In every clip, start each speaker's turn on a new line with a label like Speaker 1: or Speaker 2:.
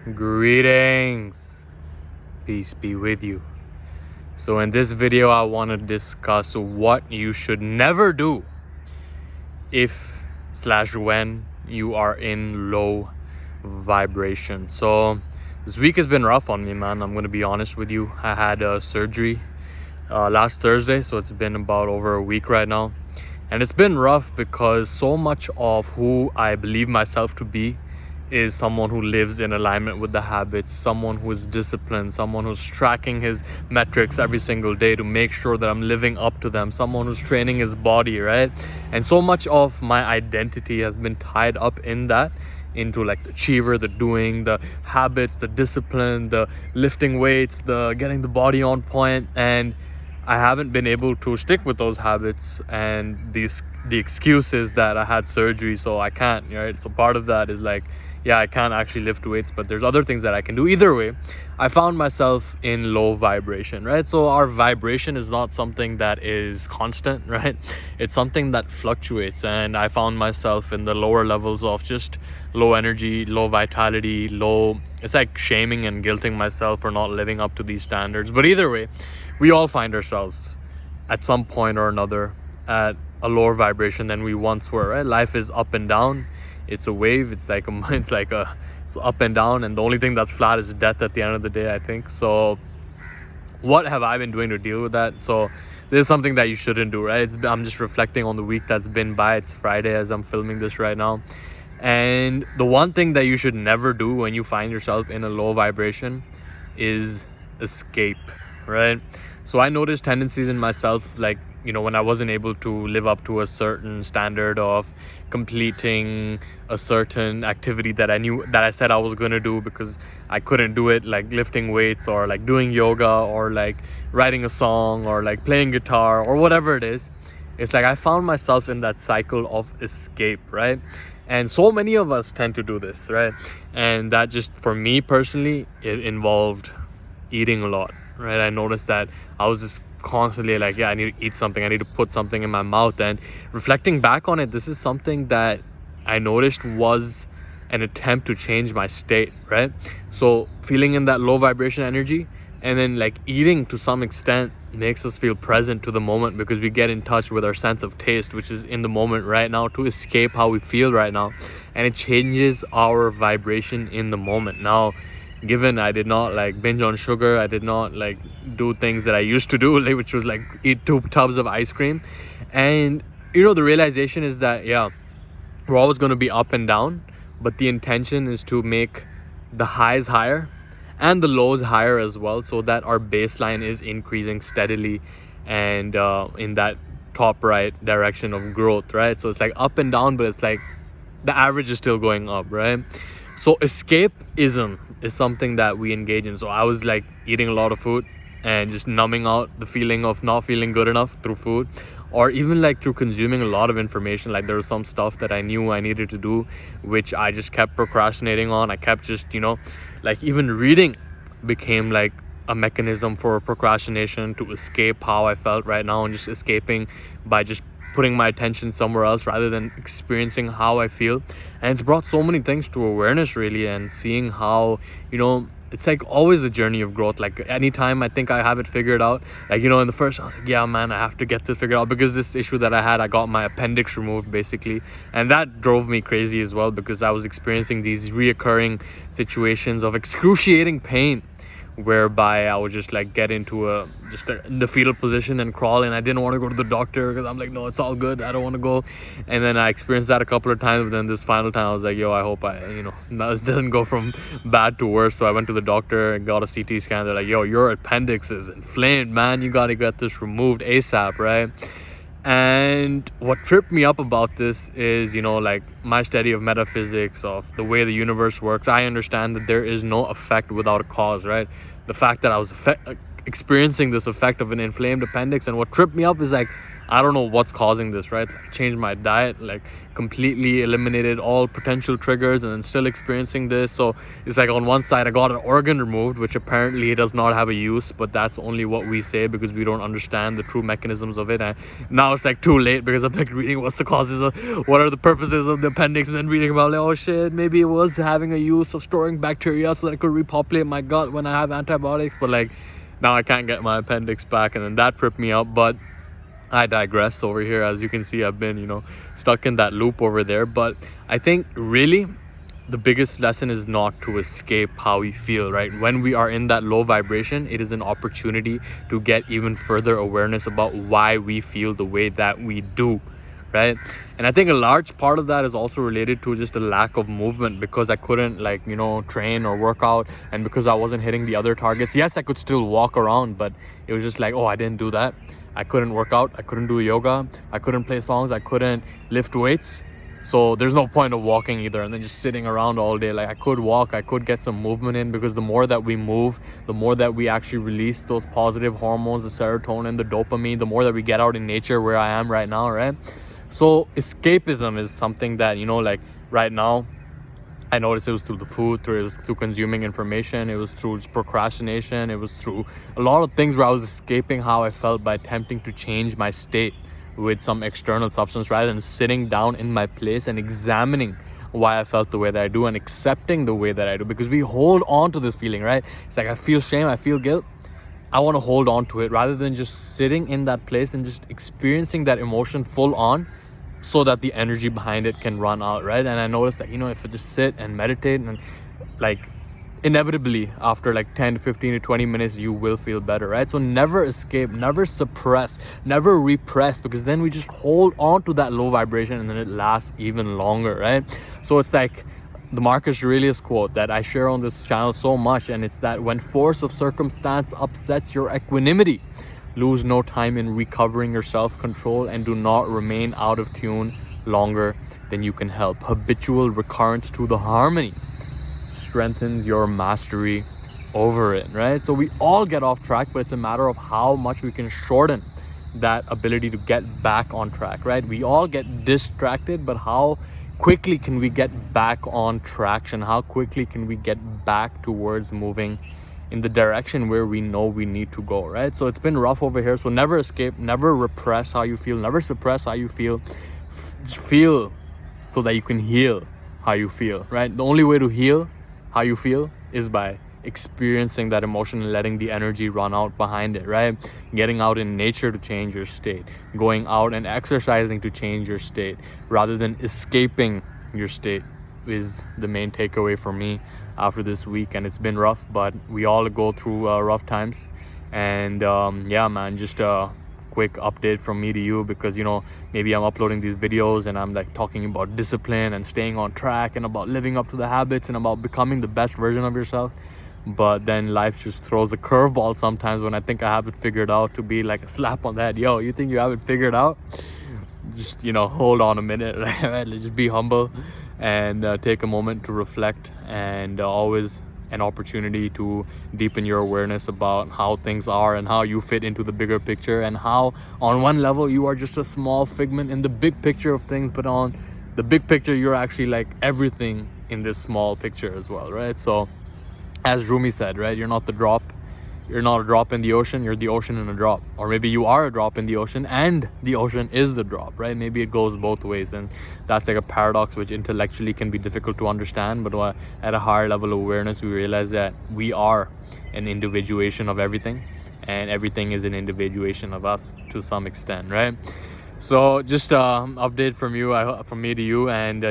Speaker 1: Greetings, peace be with you. So in this video I want to discuss what you should never do if/when you are in low vibration. So this week has been rough on me, man. I'm gonna be honest with you. I had a surgery last Thursday, so it's been about over a week right now, and it's been rough because so much of who I believe myself to be is someone who lives in alignment with the habits, someone who is disciplined, someone who's tracking his metrics every single day to make sure that I'm living up to them, someone who's training his body, right? And so much of my identity has been tied up in that, into like the achiever, the doing, the habits, the discipline, the lifting weights, the getting the body on point, and I haven't been able to stick with those habits, and the excuses that I had surgery so I can't, right? So part of that is like, yeah, I can't actually lift weights, but there's other things that I can do. Either way, I found myself in low vibration, right? So our vibration is not something that is constant, right? It's something that fluctuates, and I found myself in the lower levels of just low energy, low vitality, it's like shaming and guilting myself for not living up to these standards. But either way, we all find ourselves at some point or another at a lower vibration than we once were, right? Life is up and down. It's a wave. It's up and down, and the only thing that's flat is death at the end of the day, I think. So what have I been doing to deal with that? So this is something that you shouldn't do, right? I'm just reflecting on the week that's been by. It's Friday as I'm filming this right now, and the one thing that you should never do when you find yourself in a low vibration is escape, right? So I noticed tendencies in myself, like, when I wasn't able to live up to a certain standard of completing a certain activity that I said I was going to do because I couldn't do it, like lifting weights or like doing yoga or like writing a song or like playing guitar or whatever it is. It's like I found myself in that cycle of escape, right? And so many of us tend to do this, right? And that just, for me personally, it involved eating a lot, right? I noticed that I was just constantly like, I need to eat something, I need to put something in my mouth. And reflecting back on it, this is something that I noticed was an attempt to change my state, right? So feeling in that low vibration energy, and then like eating to some extent makes us feel present to the moment, because we get in touch with our sense of taste, which is in the moment right now, to escape how we feel right now, and it changes our vibration in the moment. Now, given I did not like binge on sugar, I did not like do things that I used to do, like, which was like eat 2 tubs of ice cream. And the realization is that, yeah, we're always going to be up and down, but the intention is to make the highs higher and the lows higher as well, so that our baseline is increasing steadily and in that top right direction of growth, right? So it's like up and down, but it's like the average is still going up, right? So escapism is something that we engage in. So I was like eating a lot of food and just numbing out the feeling of not feeling good enough through food, or even like through consuming a lot of information. Like there was some stuff that I knew I needed to do, which I just kept procrastinating on. I kept just, like even reading became like a mechanism for procrastination, to escape how I felt right now, and just escaping by just putting my attention somewhere else rather than experiencing how I feel. And it's brought so many things to awareness, really, and seeing how, it's like always a journey of growth. Like anytime I think I have it figured out, like, in the first I was like, yeah, man, I have to get this figured out, because this issue that I had, I got my appendix removed basically, and that drove me crazy as well, because I was experiencing these reoccurring situations of excruciating pain, whereby I would just like get into in the fetal position and crawl, and I didn't want to go to the doctor because I'm like, no, it's all good, I don't want to go. And then I experienced that a couple of times, but then this final time I was like, yo, I hope this doesn't go from bad to worse. So I went to the doctor and got a CT scan. They're like, yo, your appendix is inflamed, man, you got to get this removed ASAP, right? And what tripped me up about this is, like my study of metaphysics, of the way the universe works. I understand that there is no effect without a cause, right? The fact that I was experiencing this effect of an inflamed appendix, and what tripped me up is like, I don't know what's causing this, right? I changed my diet, like completely eliminated all potential triggers, and then still experiencing this. So it's like on one side I got an organ removed, which apparently does not have a use, but that's only what we say because we don't understand the true mechanisms of it. And now it's like too late because I'm like reading what's the causes of, what are the purposes of the appendix, and then reading about like, oh shit, maybe it was having a use of storing bacteria so that I could repopulate my gut when I have antibiotics. But like now I can't get my appendix back, and then that tripped me up. But I digress over here. As you can see, I've been, stuck in that loop over there. But I think really the biggest lesson is not to escape how we feel, right? When we are in that low vibration, it is an opportunity to get even further awareness about why we feel the way that we do, right? And I think a large part of that is also related to just a lack of movement, because I couldn't train or work out, and because I wasn't hitting the other targets. Yes, I could still walk around, but it was just like, oh, I didn't do that. I couldn't work out, I couldn't do yoga, I couldn't play songs, I couldn't lift weights. So there's no point of walking either, and then just sitting around all day. Like I could walk, I could get some movement in, because the more that we move, the more that we actually release those positive hormones, the serotonin, the dopamine, the more that we get out in nature, where I am right now, right? So escapism is something that, right now, I noticed it was through the food, it was through consuming information, it was through procrastination, it was through a lot of things where I was escaping how I felt by attempting to change my state with some external substance, rather than sitting down in my place and examining why I felt the way that I do and accepting the way that I do. Because we hold on to this feeling, right? It's like I feel shame, I feel guilt. I want to hold on to it rather than just sitting in that place and just experiencing that emotion full on, so that the energy behind it can run out, right? And I noticed that, if I just sit and meditate, and inevitably after 10 to 15 to 20 minutes, you will feel better, right? So never escape, never suppress, never repress, because then we just hold on to that low vibration and then it lasts even longer, right? So it's like the Marcus Aurelius quote that I share on this channel so much, and it's that when force of circumstance upsets your equanimity, lose no time in recovering your self-control, and do not remain out of tune longer than you can help. Habitual recurrence to the harmony strengthens your mastery over it, right? So we all get off track, but it's a matter of how much we can shorten that ability to get back on track, right? We all get distracted, but how quickly can we get back on traction? How quickly can we get back towards moving in the direction where we know we need to go, right? So it's been rough over here. So never escape, never repress how you feel, never suppress how you feel. Just feel so that you can heal how you feel, right? The only way to heal how you feel is by experiencing that emotion and letting the energy run out behind it, right? Getting out in nature to change your state, going out and exercising to change your state, rather than escaping your state, is the main takeaway for me after this week. And it's been rough, but we all go through rough times. And yeah, man, just a quick update from me to you, because maybe I'm uploading these videos and I'm talking about discipline and staying on track and about living up to the habits and about becoming the best version of yourself, but then life just throws a curveball sometimes when I think I have it figured out, to be like a slap on the head. Yo, you think you have it figured out? Just hold on a minute, right? Let's just be humble and take a moment to reflect, and always an opportunity to deepen your awareness about how things are and how you fit into the bigger picture, and how on one level you are just a small figment in the big picture of things, but on the big picture you're actually everything in this small picture as well, right? So as Rumi said, right, you're not a drop in the ocean, you're the ocean in a drop. Or maybe you are a drop in the ocean and the ocean is the drop, right? Maybe it goes both ways, and that's a paradox which intellectually can be difficult to understand, but at a higher level of awareness we realize that we are an individuation of everything, and everything is an individuation of us to some extent, right? So just update from me to you, and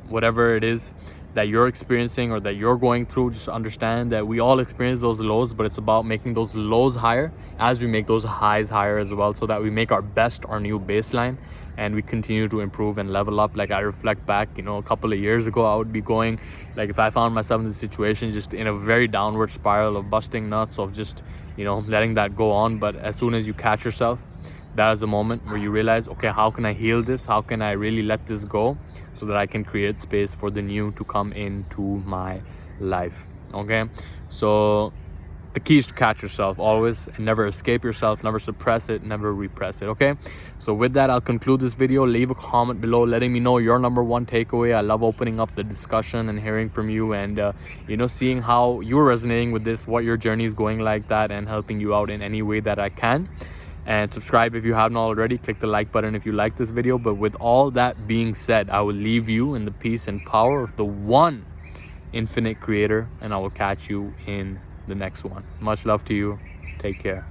Speaker 1: whatever it is that you're experiencing or that you're going through, just understand that we all experience those lows, but it's about making those lows higher as we make those highs higher as well, so that we make our best our new baseline, and we continue to improve and level up. I reflect back, a couple of years ago, I would be going, if I found myself in this situation, just in a very downward spiral of busting nuts, of just letting that go on. But as soon as you catch yourself, that is the moment where you realize, okay, how can I heal this? How can I really let this go, so that I can create space for the new to come into my life? Okay, so the key is to catch yourself always and never escape yourself, never suppress it, never repress it. Okay, so with that, I'll conclude this video. Leave a comment below letting me know your number one takeaway. I love opening up the discussion and hearing from you, and you know, seeing how you're resonating with this, what your journey is going like that, and helping you out in any way that I can. And subscribe if you haven't already. Click the like button if you like this video. But with all that being said, I will leave you in the peace and power of the one infinite creator, and I will catch you in the next one. Much love to you. Take care.